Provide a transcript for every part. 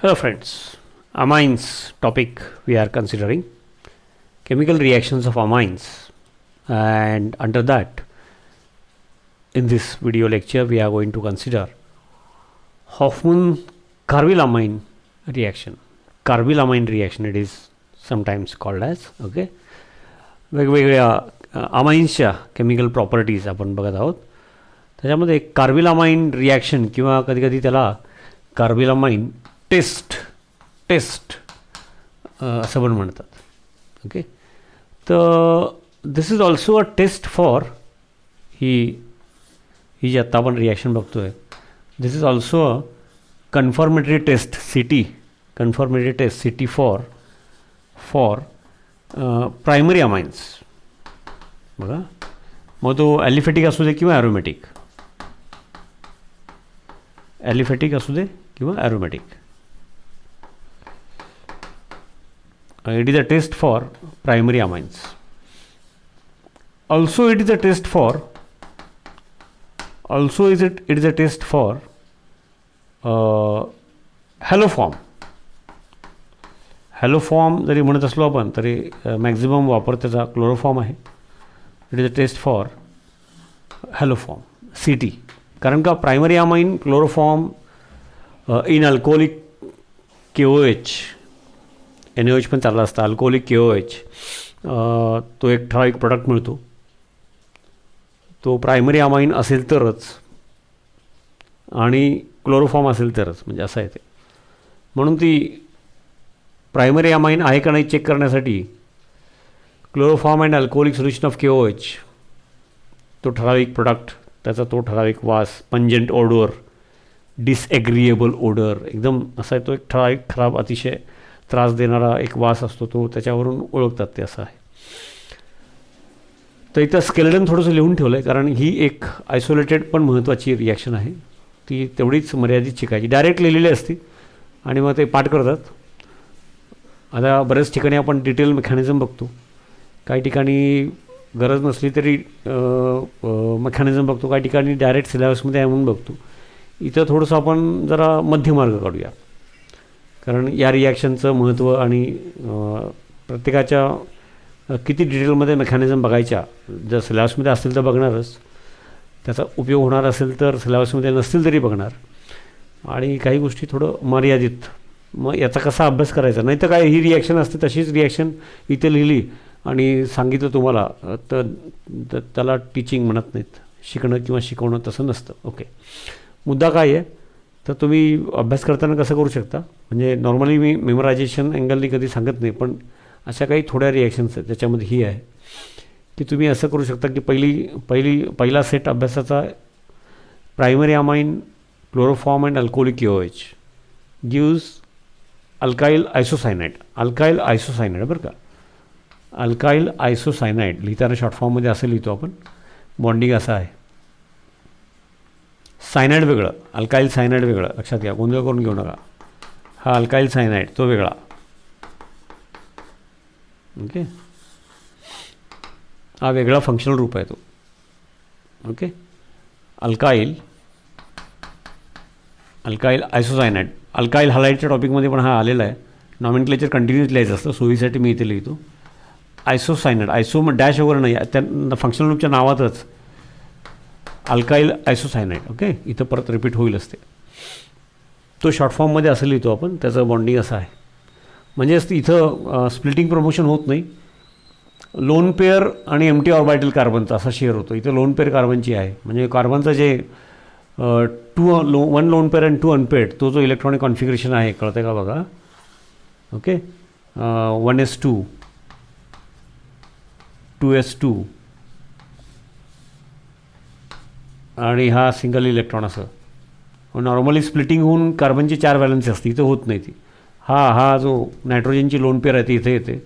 Hello friends, amines topic we are considering, chemical reactions of amines, and under that in this video lecture we are going to consider Hoffman-Carbyl-amine reaction. Carbyl-amine reaction it is sometimes called as. Okay, वेगवेगळ्या अमाइन्सच्या chemical properties आपण बघत आहोत. त्याच्यामध्ये carbylamine reaction किंवा कधी कधी त्याला carbylamine taste असं पण म्हणतात. ओके, तर this is also a test for ही जी आत्ता आपण रिॲक्शन बघतो आहे. This is also a confirmatory test confirmatory test C T for primary amines. बघा, मग तो ॲलिफेटिक असू दे किंवा ॲरोमॅटिक, ॲलिफेटिक असू दे किंवा aromatic. It is a test for primary amines. Also it is a test for haloform. Haloform जरी म्हणत असलो आपण तरी मॅक्झिमम वापर त्याचा क्लोरोफॉर्म आहे. It is a test for haloform C T. कारण का primary amine chloroform in alcoholic KOH, NaOH पण चालला असता, अल्कोहोलिक KOH तो एक ठराविक प्रोडक्ट मिळतो. तो प्रायमरी अमाइन असेल तरच आणि क्लोरोफॉर्म असेल तरच, म्हणजे असं आहे ते. म्हणून ती प्रायमरी अमाइन आहे का नाही चेक करण्यासाठी chloroform and alcoholic solution of KOH, तो ठराविक प्रोडक्ट, त्याचा तो ठराविक वास, पंजंट ओडोर, डिसएग्रीएबल ओडर, एकदम असा आहे तो एक ठराविक खराब अतिशय त्रास देणारा एक वास असतो तो, त्याच्यावरून ओळखतात ते. असं आहे. तर इथं स्केलेटन थोडंसं लिहून ठेवलं आहे, कारण ही एक आयसोलेटेड पण महत्त्वाची रिॲक्शन आहे. ती तेवढीच मर्यादित शिकायची. डायरेक्ट लिहिलेली असती आणि मग ते पाठ करतात. आता बऱ्याच ठिकाणी आपण डिटेल मेकॅनिझम बघतो, काही ठिकाणी गरज नसली तरी मेकॅनिझम बघतो, काही ठिकाणी डायरेक्ट सिलेबसमध्ये आहे म्हणून बघतो. इथं थोडंसं आपण जरा मध्यमार्ग काढूया, कारण या रिॲक्शनचं महत्त्व आणि प्रत्येकाच्या किती डिटेलमध्ये मेकॅनिझम बघायच्या, जर सिलेबसमध्ये असतील तर बघणारच, त्याचा उपयोग होणार असेल तर सिलेबसमध्ये नसतील तरी बघणार, आणि काही गोष्टी थोडं मर्यादित. मग याचा कसा अभ्यास करायचा, नाही तर काय ही रिॲक्शन असते तशीच रिॲक्शन इथे लिहिली आणि सांगितलं तुम्हाला, तर त्याला टीचिंग म्हणत नाहीत. शिकणं किंवा शिकवणं तसं नसतं. ओके, मुद्दा काय आहे तर तुम्ही अभ्यास करताना कसं करू शकता, म्हणजे नॉर्मली मी मेमोरायझेशन अँगलनी कधी सांगत नाही, पण अशा काही थोड्या रिॲक्शन्स आहेत त्याच्यामध्ये ही आहे की तुम्ही असं करू शकता की पहिला सेट अभ्यासाचा primary amine chloroform and alcoholic KOH gives alkyl isocyanide. Alkyl isocyanide बरं का, अल्काइल आयसोसायनाइड लिहिताना शॉर्ट फॉर्ममध्ये असं लिहितो आपण. बॉन्डिंग असं आहे. सायनाइड वेगळं, अल्काइल सायनाइड वेगळं, लक्षात घ्या, गोंधळ करून घेऊ नका. हा अल्काइल सायनाइड तो वेगळा. ओके, हा वेगळा फंक्शनल रूप आहे तो. Okay, alkyl isocyanide. अल्काइल हलाइडच्या टॉपिकमध्ये पण हा आलेला आहे. नॉमेनक्लेचर कंटिन्यूस लिहायचं असतं, सोयीसाठी मी इथे लिहितो. आयसोसायनाइड, आयसो डॅश वगैरे नाही, त्या फंक्शनल ग्रुपच्या नावातच अल्काइल आयसोसायनाइड. ओके, इथं परत रिपीट होईल असते. तो शॉर्ट फॉर्ममध्ये असं लिहितो आपण, त्याचं बॉन्डिंग असं आहे. म्हणजेच इथं स्प्लिटिंग प्रमोशन होत नाही. लोन पेअर आणि एम्प्टी ऑर्बिटल कार्बनचा असा शेअर होतो. इथं लोन पेअर कार्बनची आहे, म्हणजे कार्बनचं जे one lone pair and 2 unpaired, तो जो इलेक्ट्रॉनिक कॉन्फिगरेशन आहे, कळतं का बघा. ओके, 1s2 2s2 आणि हा सिंगल इलेक्ट्रॉन. असं नॉर्मली स्प्लिटिंग होऊन कार्बनची 4 व्हॅलन्सी असते, इथं होत नाही ती. हा जो नायट्रोजनची लोन पेअर आहे ती इथे येते.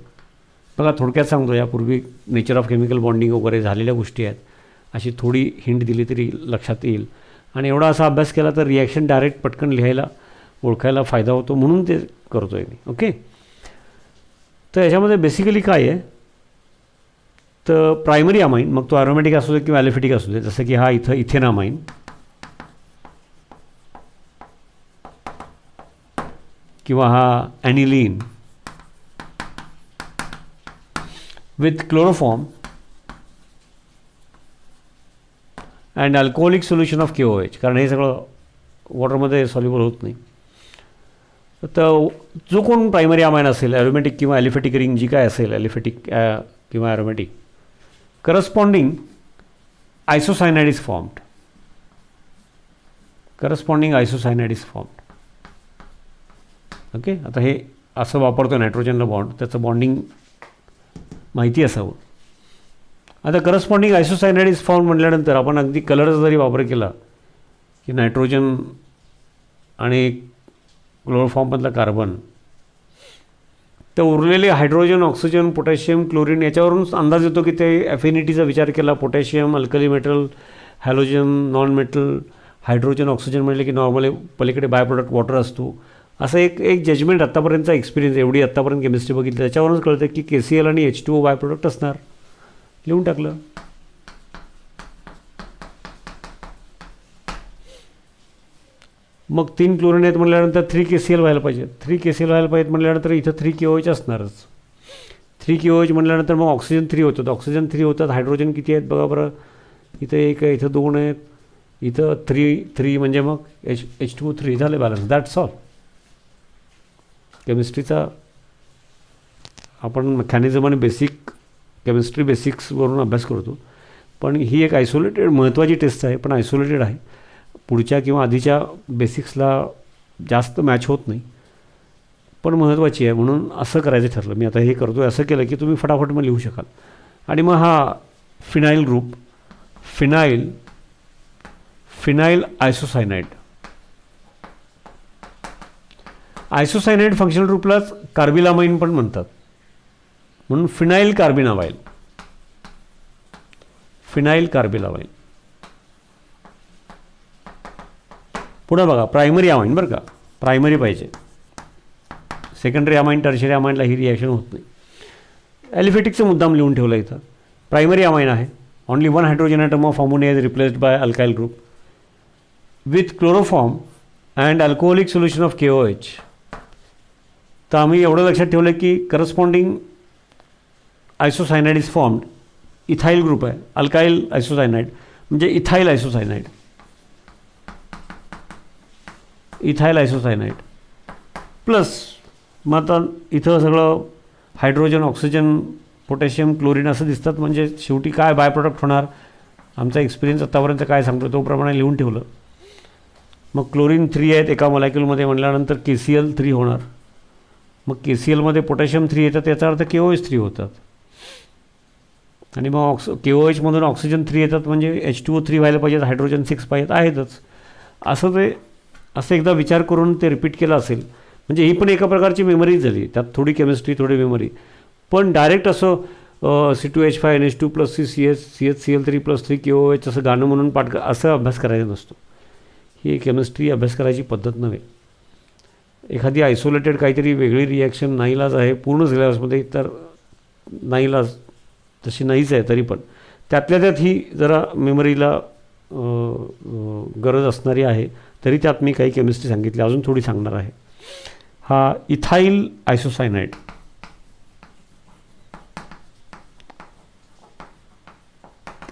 बघा, थोडक्यात सांगतो, यापूर्वी नेचर ऑफ केमिकल बॉन्डिंग वगैरे झालेल्या गोष्टी आहेत, अशी थोडी हिंट दिली तरी लक्षात येईल. आणि एवढा असा अभ्यास केला तर रिॲक्शन डायरेक्ट पटकन लिहायला ओळखायला फायदा होतो, म्हणून ते करतो आहे मी. ओके, तर याच्यामध्ये बेसिकली काय आहे तर प्रायमरी अमाइन, मग तो ॲरोमॅटिक असू दे किंवा ॲलिफेटिक असू दे, जसं की हा इथं इथेन अमाइन, किंवा हा aniline with chloroform and alcoholic solution of KOH, कारण हे सगळं वॉटरमध्ये सॉल्युबल होत नाही. तर जो कोण प्रायमरी अमाइन असेल, ॲरोमॅटिक किंवा ॲलिफॅटिक रिंग जी काय असेल, ॲलिफॅटिक किंवा aromatic, corresponding isocyanide is formed. Corresponding isocyanide is formed. Okay, आता हे असं वापरतो नायट्रोजनला बॉन्ड, त्याचं बॉन्डिंग माहिती असावं. आता करस्पॉन्डिंग आयसोसायनाइड इज फॉर्म म्हटल्यानंतर आपण अगदी कलरचा जरी वापर केला की नायट्रोजन आणि क्लोरोफॉर्ममधला कार्बन, तर उरलेले हायड्रोजन, ऑक्सिजन, पोटॅशियम, क्लोरीन याच्यावरून अंदाज येतो की ते ॲफिनिटीचा विचार केला. Potassium alkali metal, halogen non metal, hydrogen oxygen म्हटले की नॉर्मली पलीकडे बाय प्रोडक्ट वॉटर असतो. असं एक जजमेंट आत्तापर्यंतचा एक्सपिरियन्स, एवढी आत्तापर्यंत केमिस्ट्री बघितली त्याच्यावरूनच कळतं की KCl आणि H2O बाय प्रोडक्ट असणार. लिहून टाकलं. मग 3 क्लोरीन आहेत म्हटल्यानंतर 3 KCl व्हायला पाहिजे. 3 KCl व्हायला पाहिजेत म्हटल्यानंतर इथं 3 KOH असणारच. 3 KOH म्हटल्यानंतर मग ऑक्सिजन 3 होतात. ऑक्सिजन 3 होतात. हायड्रोजन किती आहेत बघा बरं. इथं 1 आहे, इथं 2 आहेत, इथं 3 म्हणजे मग H2O 3 झाले बॅलन्स. That's all. केमिस्ट्रीचा आपण मेकॅनिझम आणि बेसिक केमिस्ट्री बेसिक्सवरून अभ्यास करतो, पण ही एक आयसोलेटेड महत्त्वाची टेस्ट आहे, पण आयसोलेटेड आहे. पुढच्या किंवा आधीच्या बेसिक्सला जास्त मॅच होत नाही, पण महत्त्वाची आहे. म्हणून असं करायचं ठरलं. मी आता हे करतो आहे, असं केलं की तुम्ही फटाफट मग लिहू शकाल. आणि मग हा phenyl group, phenyl isocyanide. Isocyanide functional ग्रुपलाच कार्बिलामाइन पण म्हणतात, म्हणून फिनाईल कार्बिनामाइन. Phenyl carbylamine. पुढं बघा प्रायमरी अमाइन बरं का, प्रायमरी पाहिजे. सेकंडरी अमाइन, टर्शरी अमाइनला ही रिॲक्शन होत नाही. ॲलिफॅटिकचं मुद्दाम लिहून ठेवलं इथं. प्रायमरी अमाइन आहे. Only 1 hydrogen atom of ammonia is replaced by alkyl group with chloroform and alcoholic solution of KOH. तर आम्ही एवढं लक्षात ठेवलं की corresponding isocyanide is formed. Ethyl group आहे. अल्काइल आयसोसायनाइड म्हणजे ethyl isocyanide. Ethyl isocyanide plus मग आता इथं सगळं हायड्रोजन, ऑक्सिजन, पोटॅशियम, क्लोरीन असं दिसतात. म्हणजे शेवटी काय बाय प्रोडक्ट होणार, आमचा एक्सपिरियन्स आत्तापर्यंत काय सांगतो तो प्रमाणे लिहून ठेवलं. मग क्लोरीन 3 आहेत एका मॉलिक्यूलमध्ये म्हटल्यानंतर KCl 3 होणार. मग KClमध्ये पोटॅशियम 3 येतात, याचा अर्थ KOH 3 होतात. आणि मग KOHमधून ऑक्सिजन 3 येतात, म्हणजे H2O 3 व्हायला पाहिजेत, हायड्रोजन 6 पाहिजेत, आहेतच. असं एकदा विचार करून ते रिपीट केलं असेल, म्हणजे ही पण एका प्रकारची मेमरी झाली. त्यात थोडी केमिस्ट्री, थोडी मेमरी. पण डायरेक्ट असं C2H5NH2 + CHCl3 + 3 KOH असं गाणं म्हणून असं अभ्यास करायचा नसतो. ही केमिस्ट्री अभ्यास करायची पद्धत नव्हे. एखादी आयसोलेटेड काहीतरी वेगळी रिॲक्शन नाईलाज आहे पूर्ण सिलेबसमध्ये, तर नाईलाज तशी नाहीच आहे, तरी पण त्यातल्या त्यात ही जरा मेमरीला गरज असणारी आहे. तरी त्यात मी काही केमिस्ट्री सांगितली, अजून थोडी सांगणार आहे. हा इथाईल आयसोसायनाइड.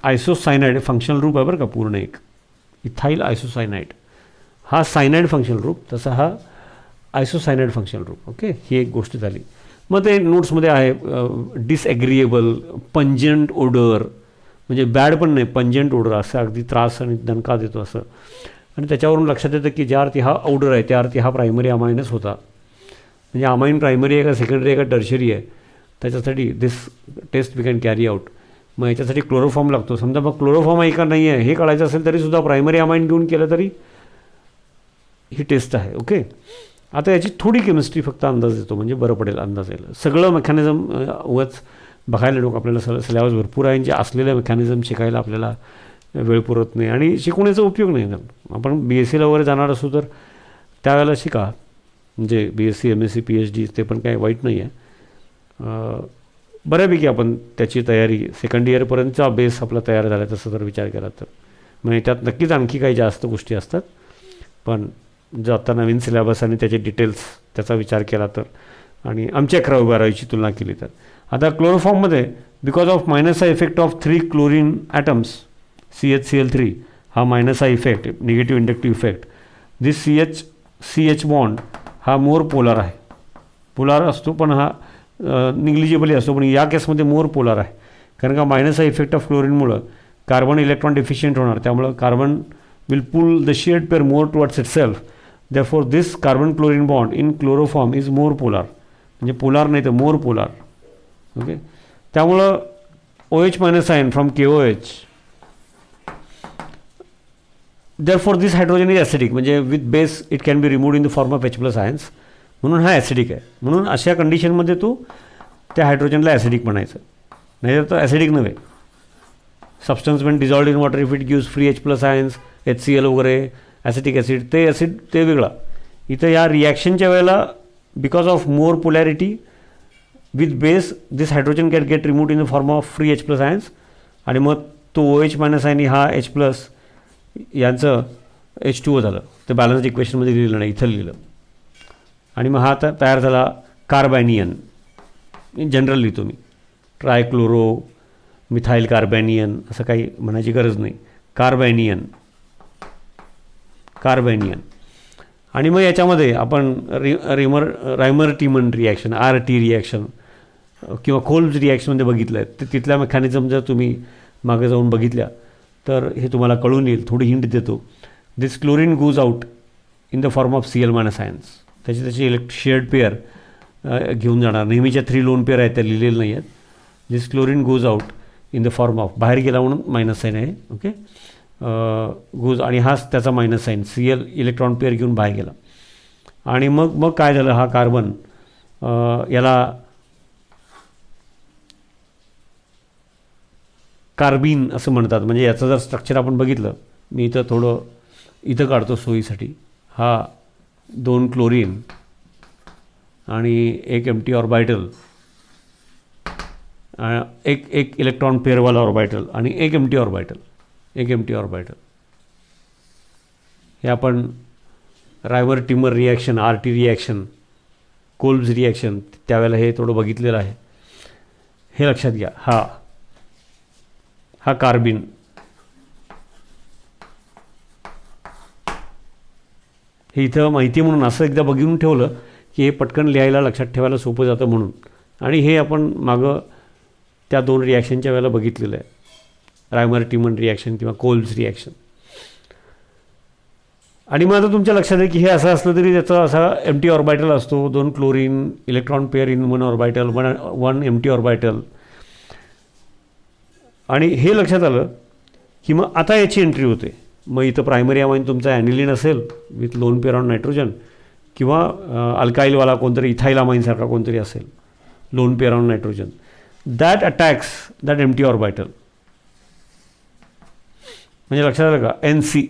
आयसोसायनाइड फंक्शनल ग्रुप आहे बरं का पूर्ण एक. इथाईल आयसोसायनाइड हा सायनाइड फंक्शनल ग्रुप, तसा हा आयसोसायनाइड फंक्शनल ग्रुप. ओके, ही एक गोष्ट झाली. मग ते नोट्समध्ये आहे डिसॲग्रिएबल, पंजंट ओडर, म्हणजे बॅड पण नाही, पंजंट ओडर, असं अगदी त्रास आणि दणका देतो असं. आणि त्याच्यावरून लक्षात येतं की ज्या अर्थी हा ऑर्डर आहे त्या अर्थी हा प्रायमरी अमाइनच होता. म्हणजे अमाइन प्रायमरी आहे का सेकंडरी आहे का टर्शरी आहे, त्याच्यासाठी this test we can carry out. मग याच्यासाठी क्लोरोफॉर्म लागतो. समजा मग क्लोरोफॉर्म आहे का नाही आहे हे कळायचं असेल तरीसुद्धा प्रायमरी अमाइन घेऊन केलं तरी ही टेस्ट आहे. ओके, आता याची थोडी केमिस्ट्री फक्त अंदाज देतो, म्हणजे बरं पडेल, अंदाज येईल. सगळं मेकॅनिझम उगाच बघायला नको, आपल्याला सिलेबस भरपूर आहे, जे असलेल्या मेकॅनिझम शिकायला आपल्याला वेळ पुरत नाही आणि शिकवण्याचा उपयोग नाही. आपण BScला वगैरे जाणार असू तर त्यावेळेला शिका, म्हणजे BSc MSc PhD ते पण काही वाईट नाही आहे. बऱ्यापैकी आपण त्याची तयारी सेकंड इयरपर्यंतचा बेस आपला तयार झाला तसं जर विचार केला तर. म्हणजे त्यात नक्कीच आणखी काही जास्त गोष्टी असतात, पण जो आत्ता नवीन सिलेबस आणि त्याचे डिटेल्स त्याचा विचार केला तर आणि आमच्या 11वी-12वीची तुलना केली तर. आता क्लोरोफॉर्ममध्ये बिकॉज ऑफ मायनस हा effect of 3 chlorine atoms CHCl3 हा मायनस हा effect negative inductive effect this CH bond हा मोर पोलार आहे. पोलार असतो पण हा निग्लिजिबली असतो, पण या केसमध्ये मोर पोलार आहे कारण का मायनस हा इफेक्ट ऑफ क्लोरीनमुळं कार्बन इलेक्ट्रॉन डिफिशियंट होणार, त्यामुळं carbon will pull the shared pair more towards itself. Therefore this carbon chlorine bond in chloroform is more polar, म्हणजे पोलार नाही तर मोर पोलार. ओके, त्यामुळं OH minus ion from KOH. Therefore this hydrogen is acidic, म्हणजे with base it can be removed in the form of H+ ions, म्हणून हा acidic आहे. म्हणून अशा कंडिशनमध्ये तू त्या हायड्रोजनला ॲसिडिक म्हणायचं, नाहीतर तो ॲसिडिक नव्हे. Substance when dissolved in water if it gives free H+ ions HCl वगैरे ॲसिटिक ॲसिड ते वेगळा. इथं या रिॲक्शनच्या वेळेला because of more polarity with base this hydrogen can get removed in the form of free H+ ions, आणि मग तो OH minus आणि हा H+ यांचं H2O झालं. ते बॅलन्स्ड इक्वेशनमध्ये लिहिलं नाही, इथं लिहिलं. आणि मग हा तयार झाला कार्बॅनियन. जनरल लिहितो मी, ट्रायक्लोरो मिथाईल कार्बॅनियन असं काही म्हणायची गरज नाही. कार्बॅनियन. आणि मग याच्यामध्ये आपण रायमर टीमन रिॲक्शन RT रिॲक्शन किंवा कोल्ब्स रिॲक्शनमध्ये बघितलं आहे. तर तिथल्या मेकॅनिझम जर तुम्ही मागे जाऊन बघितल्या तर हे तुम्हाला कळून येईल. थोडी हिंट देतो. This chlorine goes out in the form of Cl- ions. त्याची शेअर्ड पेअर घेऊन जाणार. नेहमीच्या 3 लोन पेअर आहेत त्या लिहिलेल्या नाही आहेत. This chlorine goes out in the form of, बाहेर गेला म्हणून मायनस साईन आहे. ओके, गोज, आणि हाच त्याचा minus sign Cl electron pair घेऊन बाहेर गेला. आणि मग काय झालं, हा कार्बन याला कार्बिन असं म्हणतात. म्हणजे याचं जर स्ट्रक्चर आपण बघितलं, मी इथं काढतो सोयीसाठी. हा 2 क्लोरीन आणि एक एम्प्टी ऑर्बिटल, एक इलेक्ट्रॉन पेअरवाला ऑर्बिटल आणि एक एम्प्टी ऑर्बिटल. हे आपण Reimer teamer reaction, RT reaction, Kolbe's reaction त्यावेळेला हे थोडं बघितलेलं आहे. हे लक्षात घ्या. हा कार्बिन, हे इथं माहिती म्हणून असं एकदा बघून ठेवलं की हे पटकन लिहायला लक्षात ठेवायला सोपं जातं म्हणून. आणि हे आपण मागं त्या 2 रिॲक्शनच्या वेळेला बघितलेलं आहे, रायमर टीमन रिॲक्शन किंवा कोल्ब्स रिॲक्शन. आणि मग आता तुमच्या लक्षात आहे की हे असं असलं तरी त्याचा असा एम्प्टी ऑर्बिटल असतो. 2 chlorine, electron pair in 1 orbital, 1 empty orbital. आणि हे लक्षात आलं की मग आता याची एंट्री होते. मग इथं प्रायमरी अमाइन तुमचा ॲनिलीन असेल with lone pair on nitrogen, किंवा अल्काईलवाला कोणतरी इथाईल अमाइनसारखा कोणतरी असेल lone pair on nitrogen. That attacks that empty orbital. म्हणजे लक्षात आलं का, NC.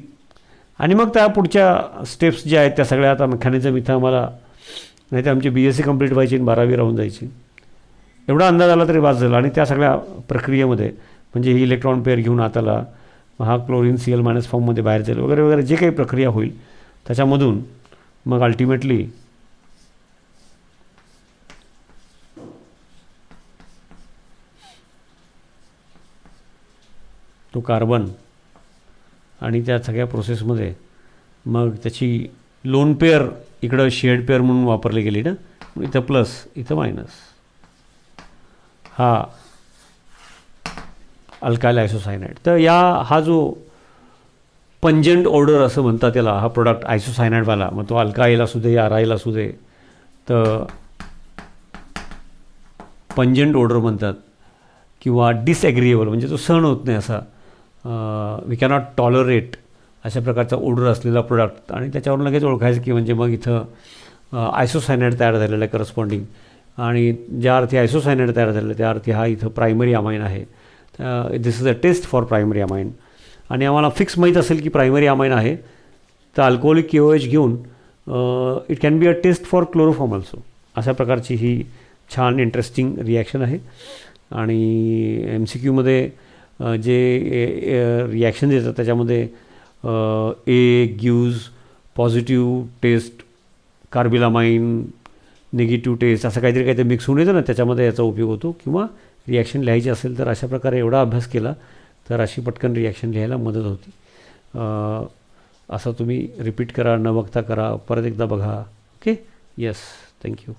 आणि मग त्या पुढच्या स्टेप्स ज्या आहेत त्या सगळ्या आता मेकॅनिझम इथं आम्हाला, नाही तर आमची BSc कंप्लीट व्हायची आणि 12वी राहून जायची. एवढा अंदाज आला तरी वाज झाला. आणि त्या सगळ्या प्रक्रियेमध्ये म्हणजे ही इलेक्ट्रॉन पेअर घेऊन आताला हा क्लोरीन Cl- फॉर्ममध्ये बाहेर जाईल वगैरे वगैरे, जे काही प्रक्रिया होईल त्याच्यामधून मग अल्टिमेटली तो कार्बन आणि त्या सगळ्या प्रोसेसमध्ये मग त्याची लोन पेअर इकडं शेड पेअर म्हणून वापरली गेली ना, इथं प्लस इथं मायनस. हा अल्काइल आयसोसायनाइड. तर हा जो पंजंट ऑर्डर असं म्हणतात त्याला, हा प्रोडक्ट आयसोसायनाइडवाला, मग तो अल्काइल असू दे अराईल असू दे, तर पंजंट ऑर्डर म्हणतात. किंवा डिसॲग्रीएबल म्हणजे तो सहन होत नाही असा, वी कॅनॉट टॉलरेट अशा प्रकारचा ऑर्डर असलेला प्रोडक्ट. आणि त्याच्यावरून लगेच ओळखायचं की म्हणजे मग इथं आयसोसायनाइड तयार झालेलं आहे करस्पॉन्डिंग. आणि ज्या अर्थी आयसोसायनाइड तयार झालेलं आहे त्या अर्थी हा इथं प्रायमरी अमाइन आहे. This is a test for primary amine. आणि आम्हाला फिक्स माहीत असेल की प्रायमरी अमाइन आहे, तर अल्कोहोलिक KOH घेऊन it can be a test for chloroform also. अशा प्रकारची ही छान इंटरेस्टिंग रिॲक्शन आहे. आणि MCQमध्ये जे रिॲक्शन देतात त्याच्यामध्ये A gives positive test carbylamine, negative test असं काहीतरी काहीतरी मिक्स होऊन येतं ना, त्याच्यामध्ये याचा उपयोग होतो. किंवा रिॲक्शन लिहायची असेल तर अशा प्रकारे एवढा अभ्यास केला तर अशी पटकन रिॲक्शन लिहायला मदत होती. असं तुम्ही रिपीट करा, न बघता करा, परत एकदा बघा. ओके. येस. थँक्यू.